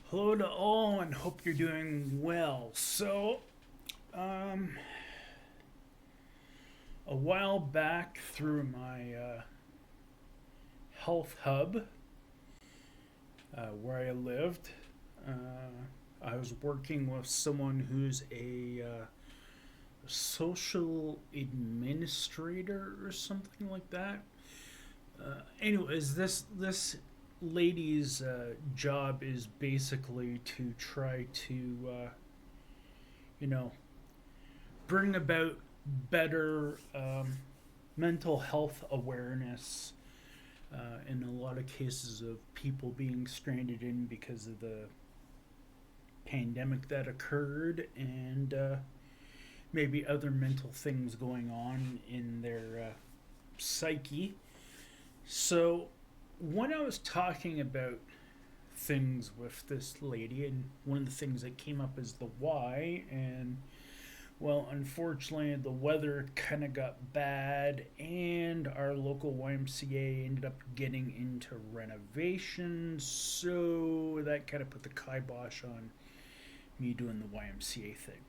Hello to all, and hope you're doing well. Um, a while back through my health hub where I lived, I was working with someone who's a social administrator or something like that. Anyways, this lady's job is basically to try to you know bring about better mental health awareness in a lot of cases of people being stranded in because of the pandemic that occurred and maybe other mental things going on in their psyche. So, when I was talking about things with this lady, and one of the things that came up is the why, and well, unfortunately, the weather kind of got bad, and our local YMCA ended up getting into renovation, so that kind of put the kibosh on me doing the YMCA thing.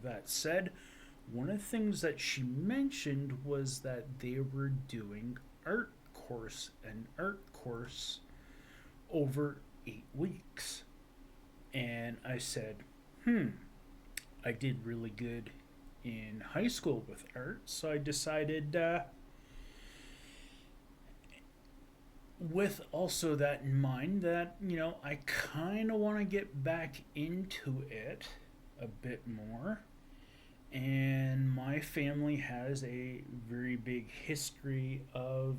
That said, one of the things that she mentioned was that they were doing an art course over 8 weeks. And I said, I did really good in high school with art, so I decided, with also that in mind, that, I kind of want to get back into it a bit more. And my family has a very big history of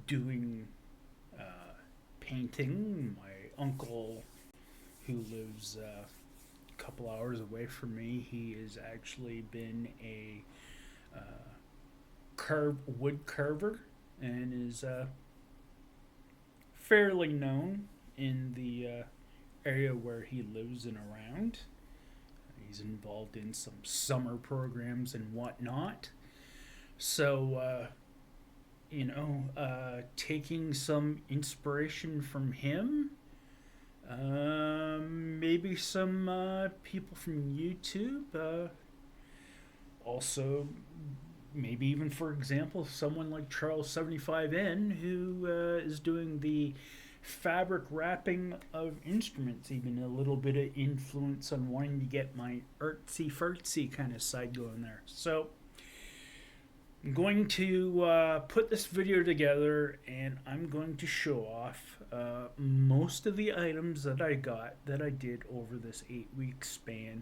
doing uh, painting. My uncle, who lives a couple hours away from me, he has actually been a wood carver and is fairly known in the area where he lives and around. He's involved in some summer programs and whatnot. So, taking some inspiration from him, maybe some people from YouTube, also maybe even, for example, someone like Charles75N, who is doing the fabric wrapping of instruments, even a little bit of influence on wanting to get my artsy fartsy kind of side going there. So I'm going to put this video together, and I'm going to show off most of the items that I got that I did over this 8 week span.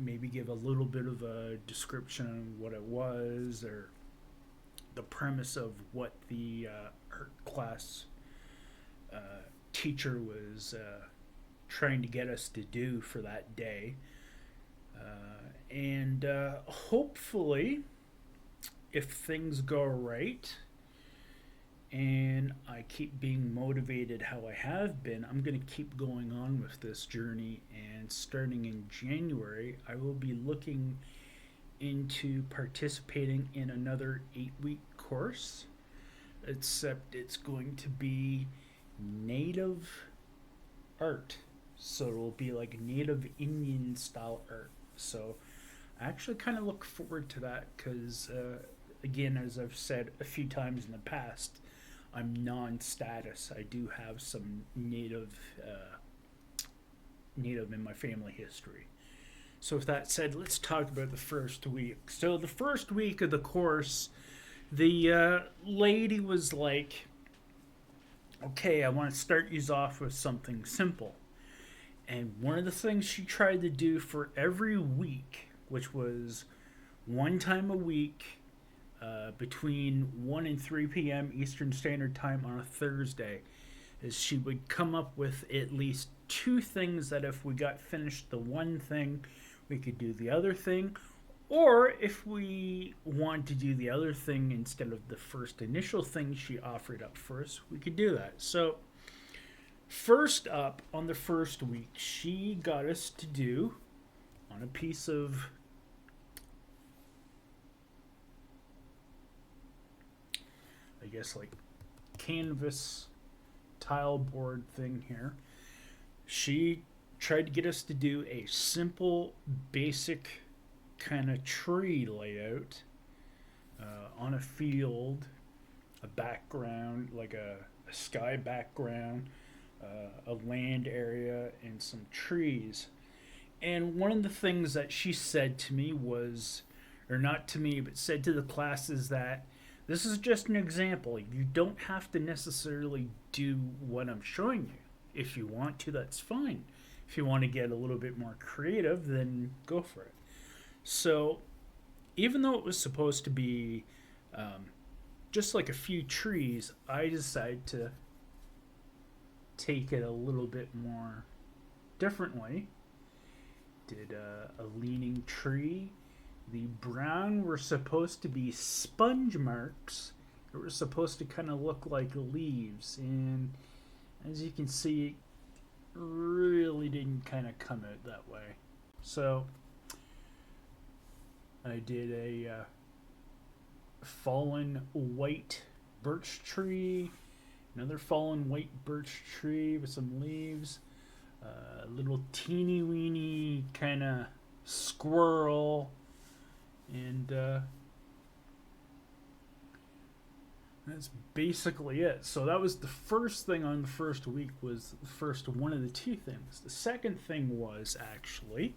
Maybe give a little bit of a description of what it was, or the premise of what the art class teacher was trying to get us to do for that day. And hopefully, if things go right and I keep being motivated how I have been, I'm going to keep going on with this journey. And starting in January, I will be looking into participating in another 8 week course, except it's going to be native art. So it'll be like native Indian style art. So I actually kind of look forward to that because, again, as I've said a few times in the past, I'm non-status. I do have some native in my family history. So with that said, let's talk about the first week. So the first week of the course, the lady was like, okay, I want to start you off with something simple. And one of the things she tried to do for every week, which was one time a week between 1 and 3 p.m. Eastern Standard Time on a Thursday, is she would come up with at least two things that if we got finished the one thing, we could do the other thing. Or if we want to do the other thing instead of the first initial thing she offered up first, we could do that. So, first up on the first week, she got us to do on a piece of I guess like canvas tile board thing here. She tried to get us to do a simple, basic kind of tree layout on a field, a background, like a sky background, a land area, and some trees. And one of the things that she said to me was, or not to me, but said to the class, is that this is just an example. You don't have to necessarily do what I'm showing you. If you want to, that's fine. If you want to get a little bit more creative, then go for it. So, even though it was supposed to be just like a few trees, I decided to take it a little bit more differently. Did a leaning tree. The brown were supposed to be sponge marks. It was supposed to kind of look like leaves, and as you can see, it really didn't kind of come out that way. So I did a fallen white birch tree, another fallen white birch tree with some leaves, a little teeny weeny kind of squirrel, and that's basically it. So that was the first thing on the first week, was the first one of the two things. The second thing was actually,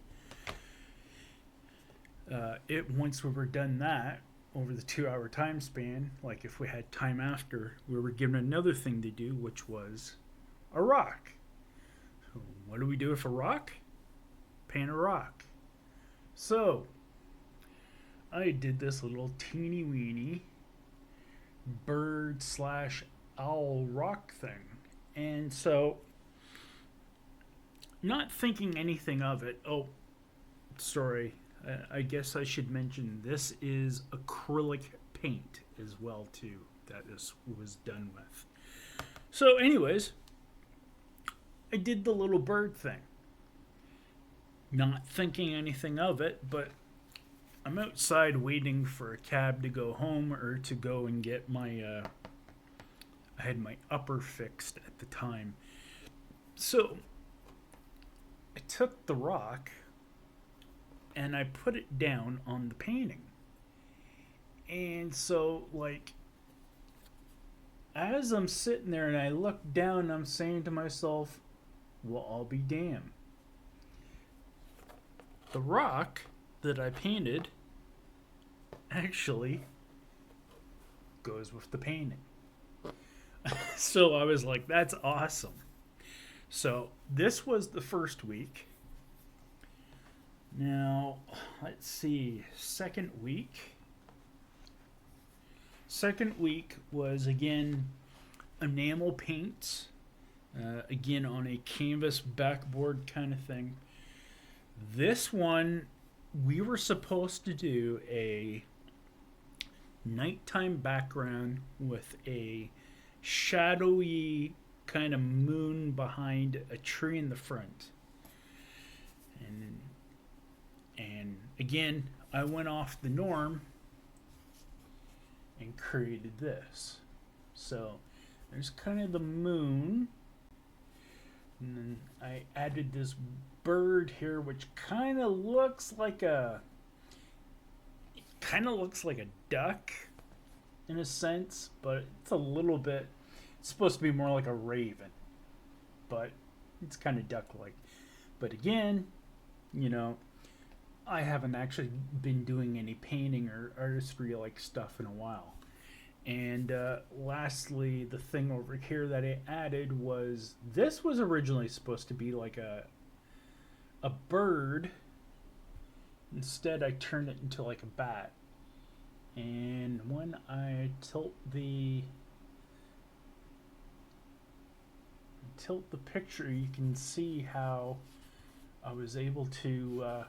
once we were done that, over the 2-hour time span, like if we had time after, we were given another thing to do, which was a rock. So what do we do with a rock? Paint a rock. So I did this little teeny weeny bird / owl rock thing. And so, not thinking anything of it, oh, sorry, I guess I should mention this is acrylic paint as well too that this was done with. So anyways, I did the little bird thing. Not thinking anything of it, but I'm outside waiting for a cab to go home or to go and get my I had my upper fixed at the time. So I took the rock and I put it down on the painting. And so, like, as I'm sitting there and I look down, I'm saying to myself, well, I'll be damned. The rock that I painted actually goes with the painting. So I was like, that's awesome. So this was the first week. Now, let's see, second week. Second week was, again, enamel paints. Again, on a canvas backboard kind of thing. This one, we were supposed to do a nighttime background with a shadowy kind of moon behind a tree in the front. And again, I went off the norm and created this. So there's kind of the moon, and then I added this bird here, which kind of looks like a duck in a sense, but it's a little bit, it's supposed to be more like a raven, but it's kind of duck-like. But again, you know, I haven't actually been doing any painting or artistry like stuff in a while. And lastly, the thing over here that I added was, this was originally supposed to be like a bird. Instead, I turned it into like a bat. And when I tilt the picture, you can see how I was able to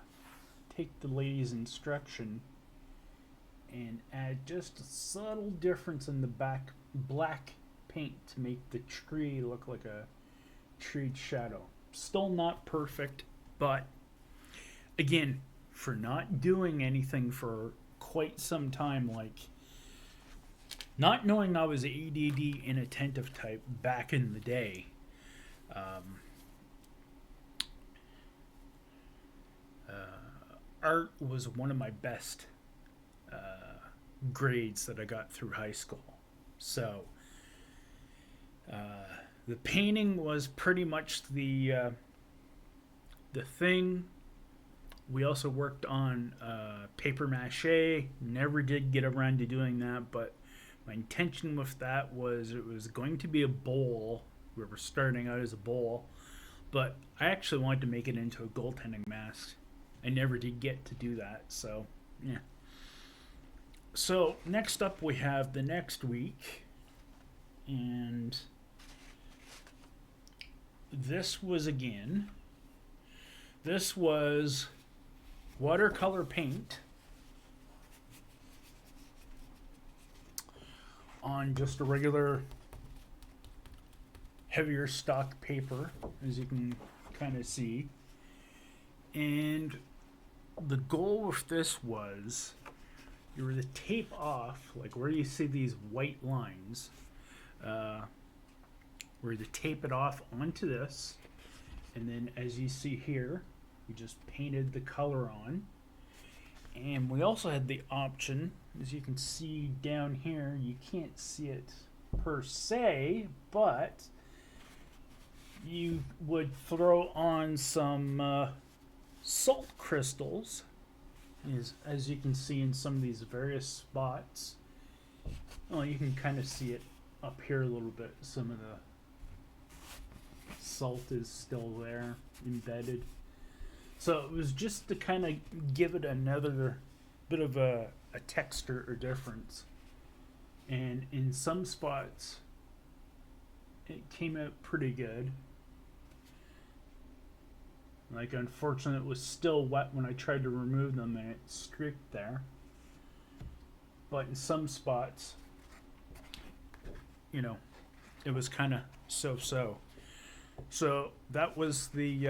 take the lady's instruction and add just a subtle difference in the black paint to make the tree look like a treed shadow. Still not perfect, but again, for not doing anything for quite some time, like Not knowing I was ADD inattentive type back in the day, um, art was one of my best grades that I got through high school. So uh, the painting was pretty much the thing. We also worked on paper mache. Never did get around to doing that, but my intention with that was it was going to be a bowl. We were starting out as a bowl, but I actually wanted to make it into a goaltending mask. I never did get to do that, so yeah. So next up we have the next week, and this was watercolor paint on just a regular heavier stock paper, as you can kind of see. And the goal with this was you were to tape off, like where you see these white lines, where to tape it off onto this, and then as you see here, we just painted the color on. And we also had the option, as you can see down here, you can't see it per se, but you would throw on some salt crystals, as you can see in some of these various spots. Well, you can kind of see it up here a little bit. Some of the salt is still there, embedded. So it was just to kind of give it another bit of a texture or difference. And in some spots, it came out pretty good. Like, unfortunately, it was still wet when I tried to remove them and it streaked there. But in some spots, you know, it was kind of so-so. So that was the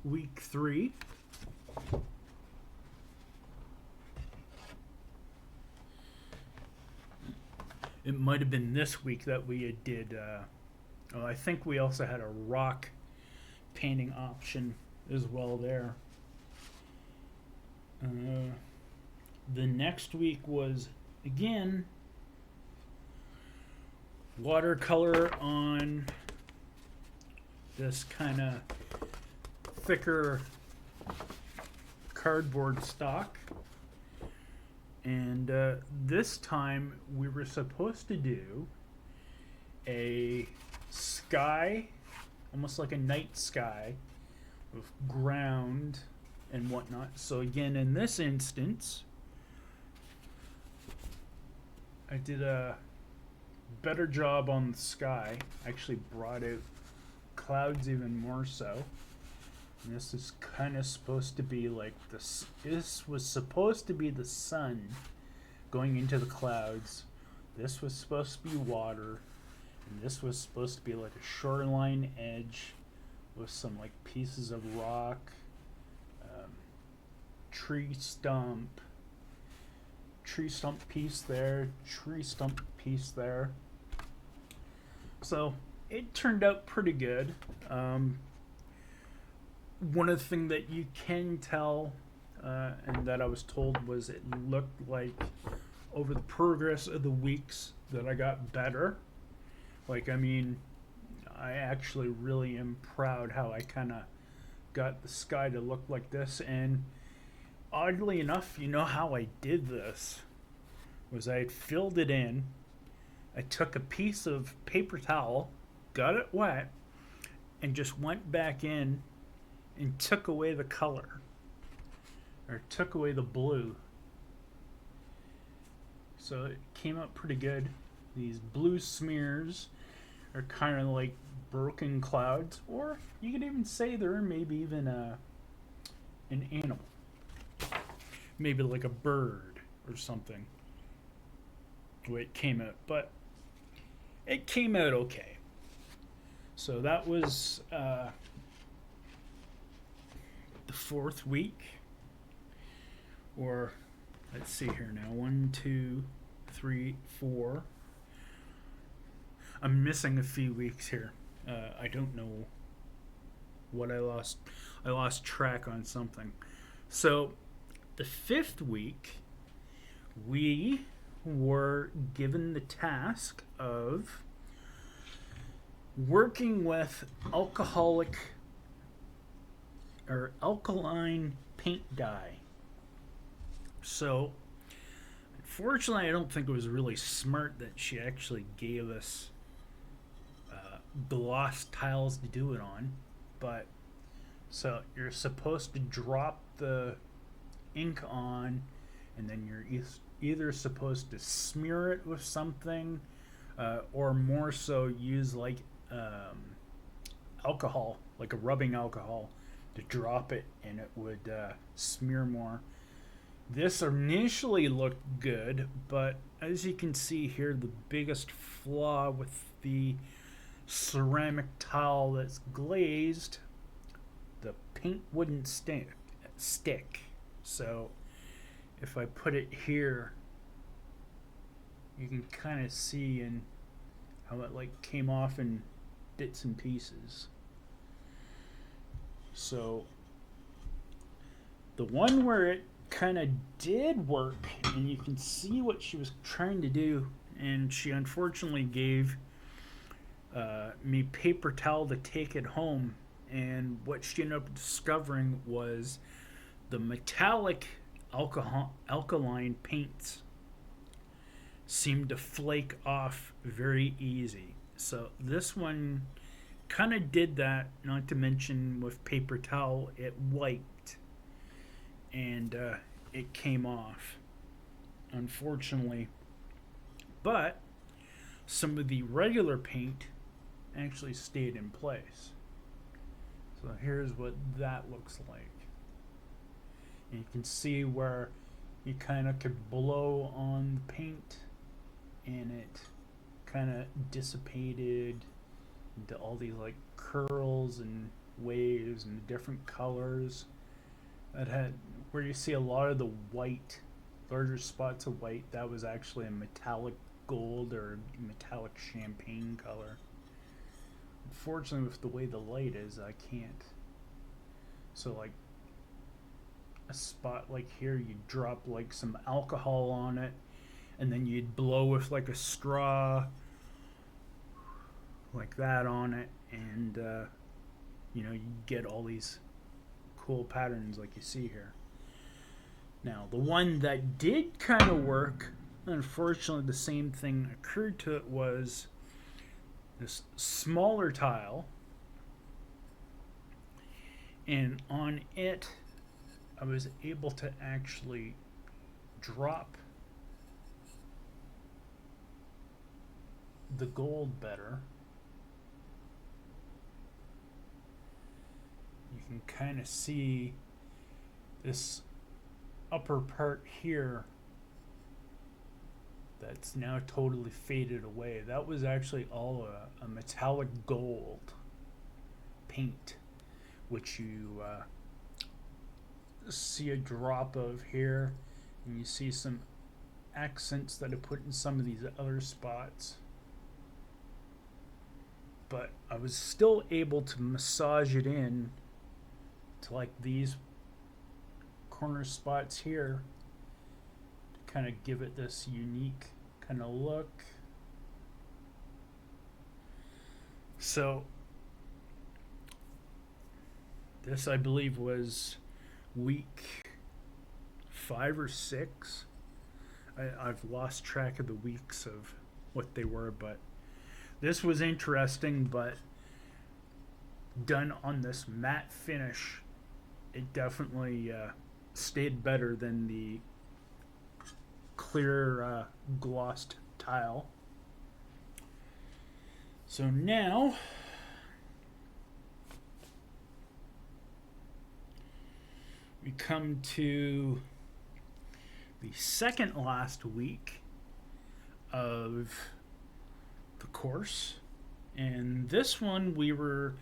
week 3. It might have been this week that we did. I think we also had a rock painting option as well there. The next week was again watercolor on this kind of thicker cardboard stock, and this time we were supposed to do a sky, almost like a night sky with ground and whatnot. So again, in this instance, I did a better job on the sky. Actually brought out clouds even more so. And this is kind of supposed to be like this. This was supposed to be the sun going into the clouds. This was supposed to be water. And this was supposed to be like a shoreline edge with some like pieces of rock, tree stump piece there, tree stump piece there. So it turned out pretty good. One of the things that you can tell, and that I was told, was it looked like over the progress of the weeks that I got better. Like, I mean, I actually really am proud how I kind of got the sky to look like this. And oddly enough, you know how I did this? Was I had filled it in. I took a piece of paper towel, got it wet, and just went back in and took away the color. Or took away the blue. So it came out pretty good. These blue smears are kind of like broken clouds, or you could even say they're maybe even an animal, maybe like a bird or something. The way it came out, but it came out okay. So that was the 4th week, or let's see here now, 1, 2, 3, 4. I'm missing a few weeks here. I don't know what I lost. I lost track on something. So, the 5th week, we were given the task of working with alkaline paint dye. So, unfortunately, I don't think it was really smart that she actually gave us gloss tiles to do it on. But, so you're supposed to drop the ink on, and then you're either supposed to smear it with something, or more so use like alcohol, like a rubbing alcohol, to drop it, and it would smear more. This initially looked good, but as you can see here, the biggest flaw with the ceramic tile that's glazed, the paint wouldn't stick. So if I put it here, you can kind of see in how it like came off in bits and pieces. So the one where it kind of did work, and you can see what she was trying to do, and she unfortunately gave me paper towel to take it home, and what she ended up discovering was the metallic alkaline paints seemed to flake off very easy. So this one kind of did that, not to mention with paper towel it wiped and it came off, unfortunately. But some of the regular paint actually stayed in place. So here's what that looks like. And you can see where you kind of could blow on the paint and it kind of dissipated into all these like curls and waves and different colors. That had where you see a lot of the white, larger spots of white, that was actually a metallic gold or metallic champagne color. Unfortunately, with the way the light is, I can't. So like a spot like here, you'd drop like some alcohol on it, and then you'd blow with like a straw like that on it, and you know, you get all these cool patterns like you see here. Now the one that did kind of work, unfortunately the same thing occurred to it, was this smaller tile, and on it I was able to actually drop the gold better. You can kind of see this upper part here that's now totally faded away. That was actually all a metallic gold paint, which you see a drop of here, and you see some accents that I put in some of these other spots. But I was still able to massage it in to like these corner spots here to kind of give it this unique kind of look. So this, I believe, was week 5 or 6. I've lost track of the weeks of what they were, but this was interesting. But done on this matte finish, it definitely stayed better than the clear glossed tile. So now we come to the second last week of the course, and this one we were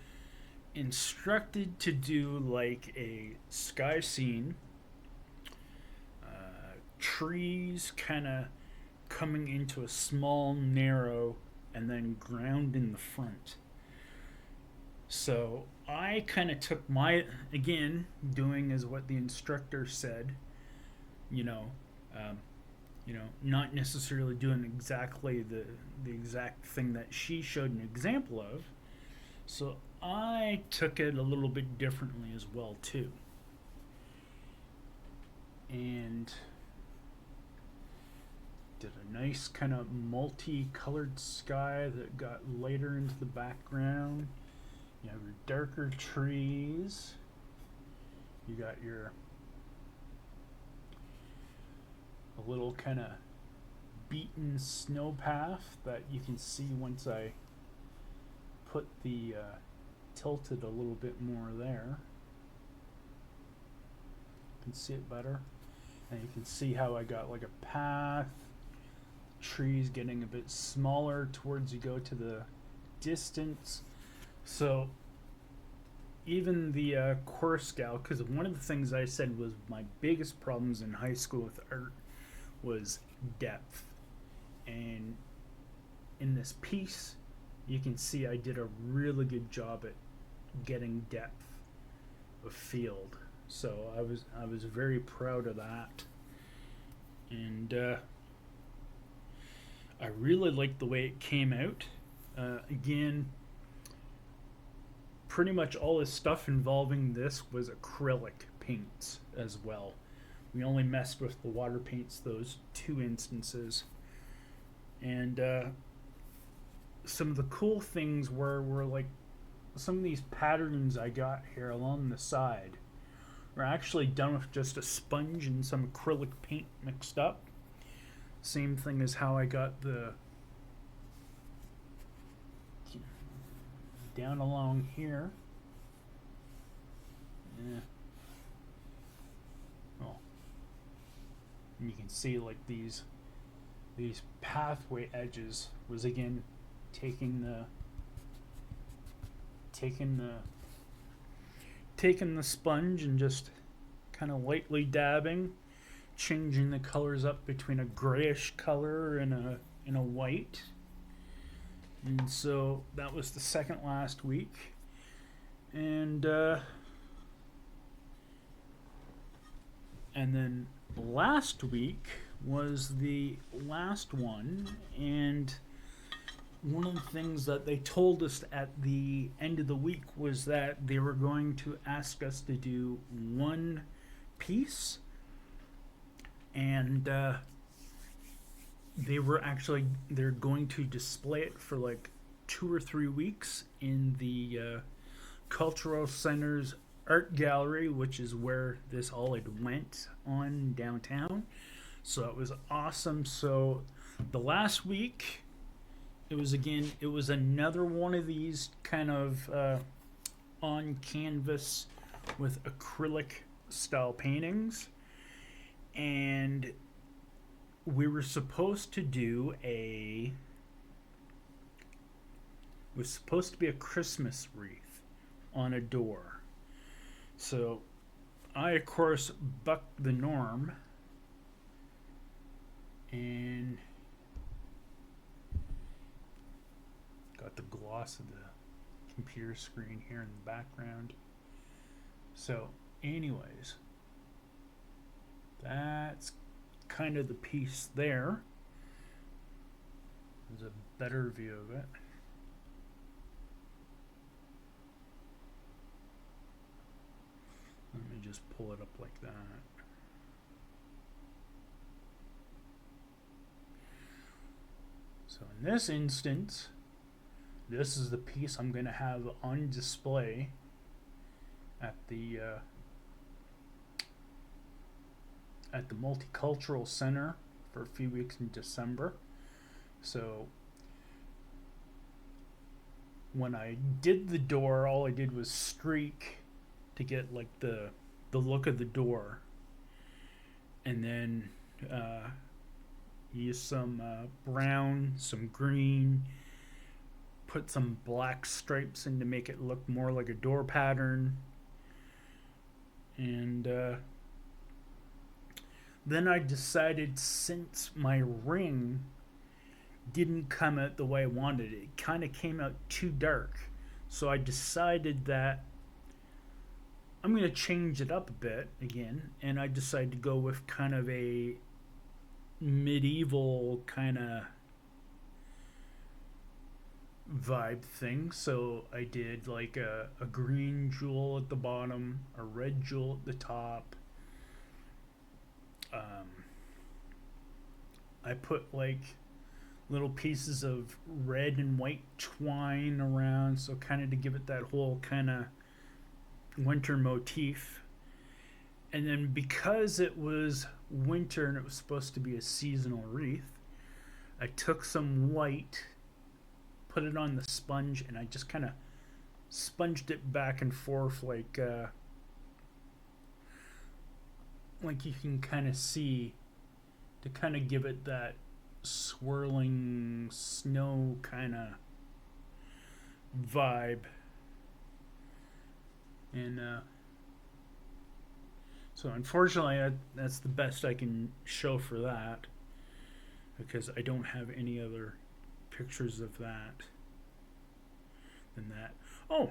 instructed to do like a sky scene, trees kind of coming into a small, narrow, and then ground in the front. So I kind of took again, doing as what the instructor said, you know, um, not necessarily doing exactly the exact thing that she showed an example of. So I took it a little bit differently as well too. And did a nice kind of multicolored sky that got lighter into the background. You have your darker trees. You got a little kind of beaten snow path that you can see once I put the tilted a little bit more there. You can see it better. And you can see how I got like a path, trees getting a bit smaller towards you go to the distance. So even the course gal, because one of the things I said was my biggest problems in high school with art was depth. And in this piece, you can see I did a really good job at getting depth of field. So I was very proud of that. And I really liked the way it came out. Again, pretty much all this stuff involving this was acrylic paints as well. We only messed with the water paints those 2 instances. And some of the cool things were like some of these patterns I got here along the side were actually done with just a sponge and some acrylic paint mixed up. Same thing as how I got the down along here. Yeah. Oh. And you can see like these pathway edges was again taking the sponge and just kind of lightly dabbing, changing the colors up between a grayish color and a white. And so that was the second last week. And then last week was the last one, and one of the things that they told us at the end of the week was that they were going to ask us to do one piece, and they're going to display it for like 2 or 3 weeks in the Cultural Center's art gallery, which is where this all had went on downtown. So it was awesome. So the last week, it was another one of these kind of on canvas with acrylic style paintings, and we were supposed to do a Christmas wreath on a door. So I of course bucked the norm and got the gloss of the computer screen here in the background. So anyways, that's kind of the piece there. There's a better view of it. Let me just pull it up like that. So in this instance, this is the piece I'm going to have on display at the Multicultural Center for a few weeks in December. So when I did the door, all I did was streak to get like the look of the door, and then use some brown, some green, put some black stripes in to make it look more like a door pattern, and Then I decided, since my ring didn't come out the way I wanted it kind of came out too dark. So I decided that I'm going to change it up a bit again, and I decided to go with kind of a medieval kind of vibe thing. So I did like a green jewel at the bottom, a red jewel at the top. I put like little pieces of red and white twine around, so kind of to give it that whole kind of winter motif. And then because it was winter and it was supposed to be a seasonal wreath, I took some white, put it on the sponge, and I just kind of sponged it back and forth like you can kind of see, to kind of give it that swirling snow kind of vibe. And so unfortunately that's the best I can show for that, because I don't have any other pictures of that than that. Oh,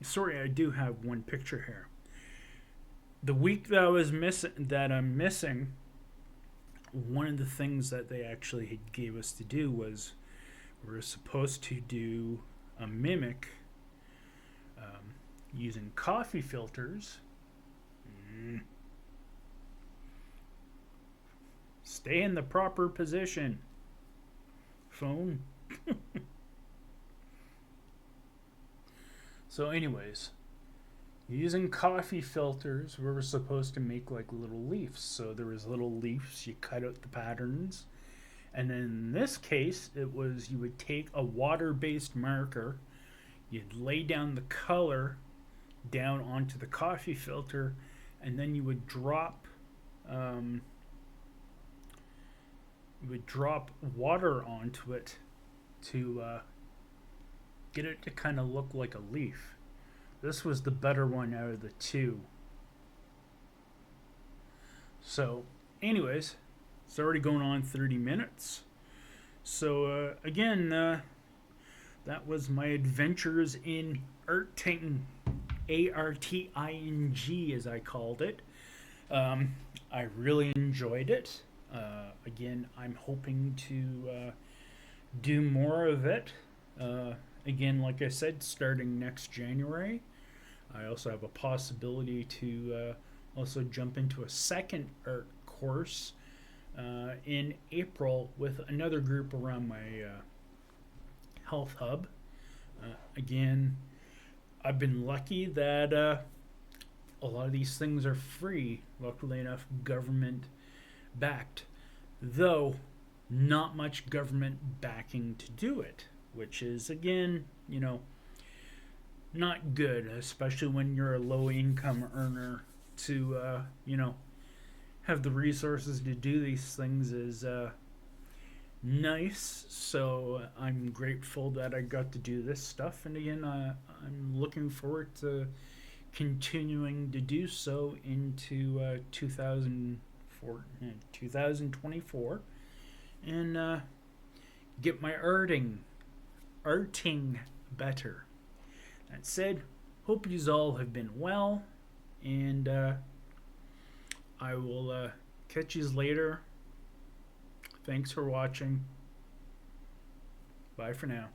sorry, I do have one picture here. The week that I'm missing, one of the things that they actually gave us to do was we were supposed to do a mimic using coffee filters. Stay in the proper position, phone. So anyways, using coffee filters, we were supposed to make like little leaves. So there was little leaves, you cut out the patterns. And then in this case, it was you would take a water-based marker, you'd lay down the color down onto the coffee filter, and then you would drop water onto it to get it to kind of look like a leaf. This was the better one out of the two. So anyways, it's already going on 30 minutes. So again, that was my adventures in arting, ARTING as I called it. I really enjoyed it. Again, I'm hoping to do more of it. Again, like I said, starting next January. I also have a possibility to also jump into a second art course in April with another group around my health hub. Again, I've been lucky that a lot of these things are free, luckily enough, government backed, though not much government backing to do it, which is, again, not good, especially when you're a low income earner. To have the resources to do these things is nice. So I'm grateful that I got to do this stuff, and again, I'm looking forward to continuing to do so into 2024 and get my arting better. That said, hope yous all have been well, and I will catch yous later. Thanks for watching. Bye for now.